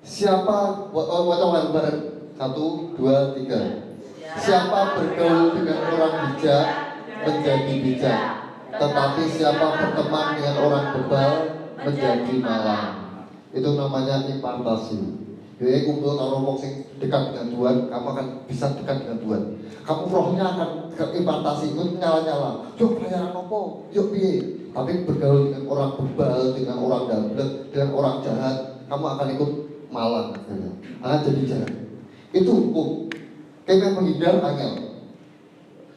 Siapa wajah bareng 1, 2, 3. Siapa bergaul dengan orang bijak menjadi bijak, tetapi siapa berteman dengan orang bebal menjadi malang. Itu namanya impartasi. Jadi kumpul karo wong sing dekat dengan Tuhan, kamu akan bisa dekat dengan Tuhan. Kamu rohnya akan impartasi, itu nyala-nyala. Yuk bayaran opo, yuk piye. Tapi bergaul dengan orang bebal, dengan orang dablek, dengan orang jahat, kamu akan ikut malang. Jadi jahat. Itu hukum. Kayak menghindar angel.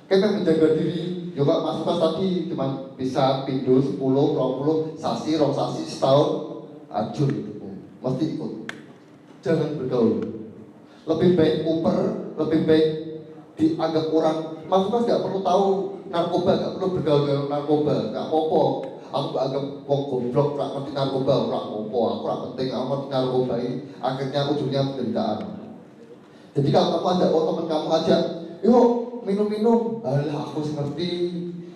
Kayak menjaga diri. Juga mas tadi cuma bisa pindu 10, 20 sasi, rong sasi setahun, ajur. Mesti ikut. Jangan bergaul. Lebih baik uper, lebih baik dianggap orang. Mas nggak perlu tahu narkoba, nggak perlu bergaul dengan narkoba, nggak apa-apa. Aku anggap wong goblok, nggak ngerti narkoba, nggak apa-apa. Aku nggak penting, aku ngerti narkoba ini. Akhirnya ujungnya penderitaan. Jadi kalau kamu ajak teman kamu ajak, yuk minum-minum, alah aku ngerti.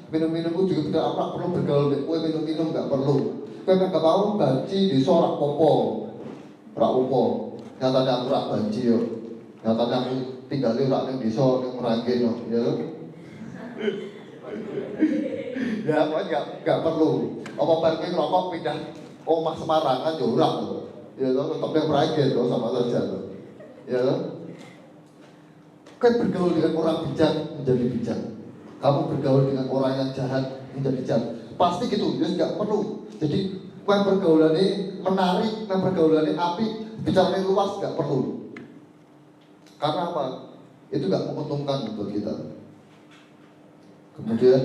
Minum-minum itu juga tidak apa perlu bergaul dengan kue minum-minum nggak perlu. Kue nggak mau banci di sorak popo, rak popo. Nyatanya aku rak banci yo, nyatanya aku tinggal di rak yang bisa yang merangkin yo, ya. Ya pokoknya nggak perlu. Apa barangnya ngerokok pindah omah Semarangan yo rak loh. Ya tetap yang merangkin loh sama saja loh. Ya. Kan bergaul dengan orang bijak menjadi bijak. Kamu bergaul dengan orang yang jahat menjadi jahat. Pasti gitu, ya nggak perlu. Jadi yang pergaulan ini menarik, yang pergaulan ini api, bicaranya luas nggak perlu. Karena apa? Itu nggak menguntungkan buat kita. Kemudian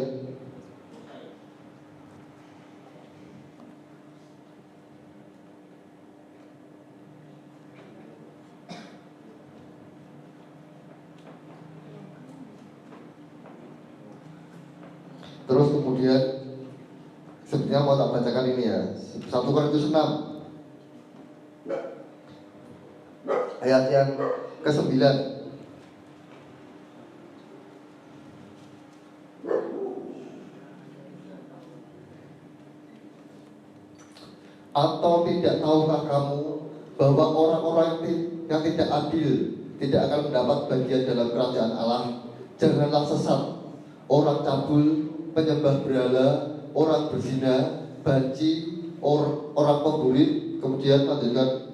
terus kemudian sebenarnya mau tak bacakan ini ya. 1 Korintus 6 ayat yang ke-9. Atau tidak tahukah kamu bahwa orang-orang yang tidak adil tidak akan mendapat bagian dalam kerajaan Allah? Janganlah sesat, orang cabul, penyembah berhala, orang berzina, banci, orang pemburit, kemudian lanjutkan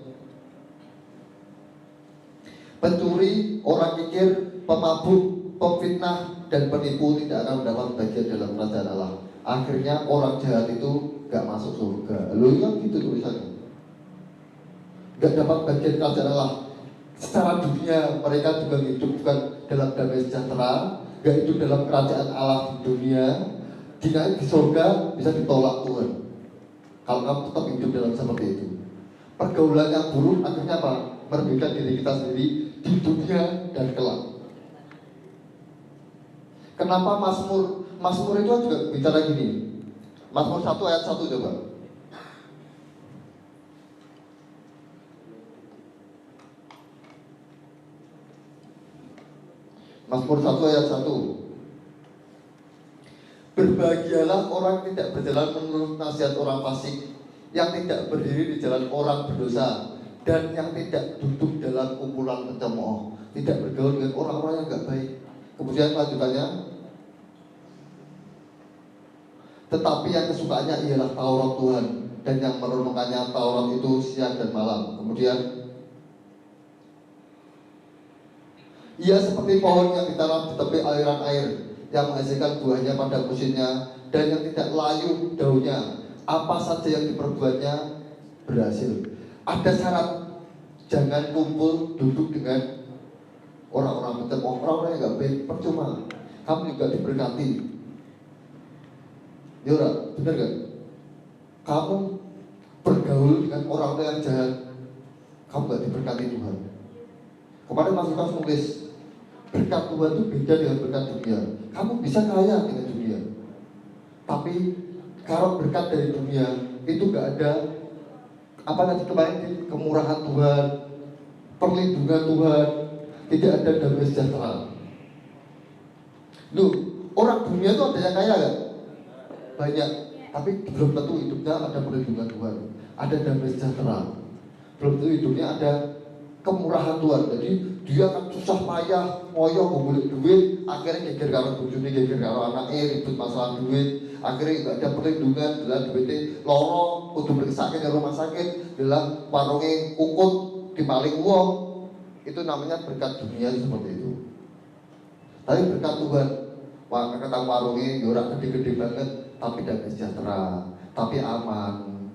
pencuri, orang kikir, pemabuk, pemfitnah, dan penipu tidak akan mendapat bagian dalam kerajaan Allah. Akhirnya orang jahat itu gak masuk surga. Lalu kan gitu tulisannya. Gak dapat bagian kerajaan Allah. Secara dunia mereka juga hidup bukan dalam damai sejahtera, gak hidup dalam kerajaan Allah di dunia. Di surga bisa ditolak Tuhan. Kalau kamu tetap hidup dalam seperti itu. Pergaulan yang buruk akhirnya apa? Merugikan diri kita sendiri di dunia dan kelak. Kenapa Mazmur itu juga bicara gini. Mazmur 1 ayat 1 coba. Mazmur 1 ayat 1. Berbahagialah orang yang tidak berjalan menurut nasihat orang fasik, yang tidak berdiri di jalan orang berdosa, dan yang tidak duduk dalam kumpulan pencemooh, tidak bergaul dengan orang-orang yang gak baik. Kemudian lanjutannya, tetapi yang kesukaannya ialah Taurat Tuhan, dan yang merenungkannya Taurat itu siang dan malam. Kemudian, ia seperti pohon yang ditanam di tepi aliran air, yang menghasilkan buahnya pada musimnya, dan yang tidak layu daunnya. Apa saja yang diperbuatnya berhasil. Ada syarat, jangan kumpul duduk dengan orang-orang pencemooh, orang-orang yang gak baik, percuma. Kamu juga diberkati. Yora, bener gak? Kamu bergaul dengan orang-orang yang jahat, kamu gak diberkati Tuhan. Kemarin Mas Lukas nulis, berkat Tuhan itu beda dengan berkat dunia. Kamu bisa kaya dengan dunia, tapi kalau berkat dari dunia itu gak ada apa nanti kemarin kemurahan Tuhan, perlindungan Tuhan, tidak ada damai sejahtera. Loh, orang dunia itu ada yang kaya gak? Banyak, tapi belum tentu hidupnya ada perlindungan Tuhan, ada damai sejahtera. belum tentu hidupnya ada kemurahan Tuhan. Jadi dia akan susah payah ngoyo ngumpulin duit, akhirnya geger karo bojone, geger karo anaknya, ribut masalah duit, akhirnya nggak ada perlindungan, dalam duitnya loro, kudu periksa ke rumah sakit, dalam warungnya ukut dipaling uang. Itu namanya berkat dunia seperti itu. Tapi berkat Tuhan, kata warungnya orang gede-gede banget, tapi damai sejahtera, tapi aman,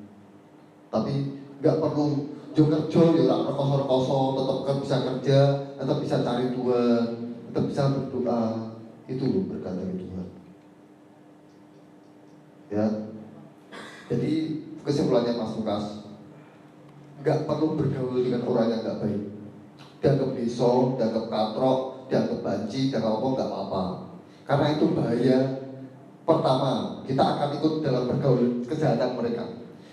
tapi nggak perlu jauh kerja, ya orang rekoso-rekoso, tetap kan bisa kerja, tetap bisa cari Tuhan, tetap bisa berdoa. Itu loh berkat dari Tuhan. Ya, jadi kesimpulannya Mas Lukas, nggak perlu bergaul dengan orang yang nggak baik. Dianggap beso, dianggap katrok, dianggap banci, dianggap apa nggak apa-apa. Karena itu bahaya. Pertama, kita akan ikut dalam pergaulan kejahatan mereka.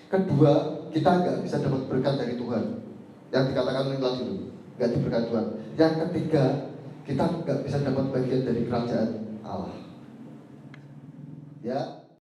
Kedua, kita nggak bisa dapat berkat dari Tuhan. Yang dikatakan oleh kelas dulu, nggak diberkati Tuhan. Yang ketiga, kita nggak bisa dapat bagian dari kerajaan Allah. Ya.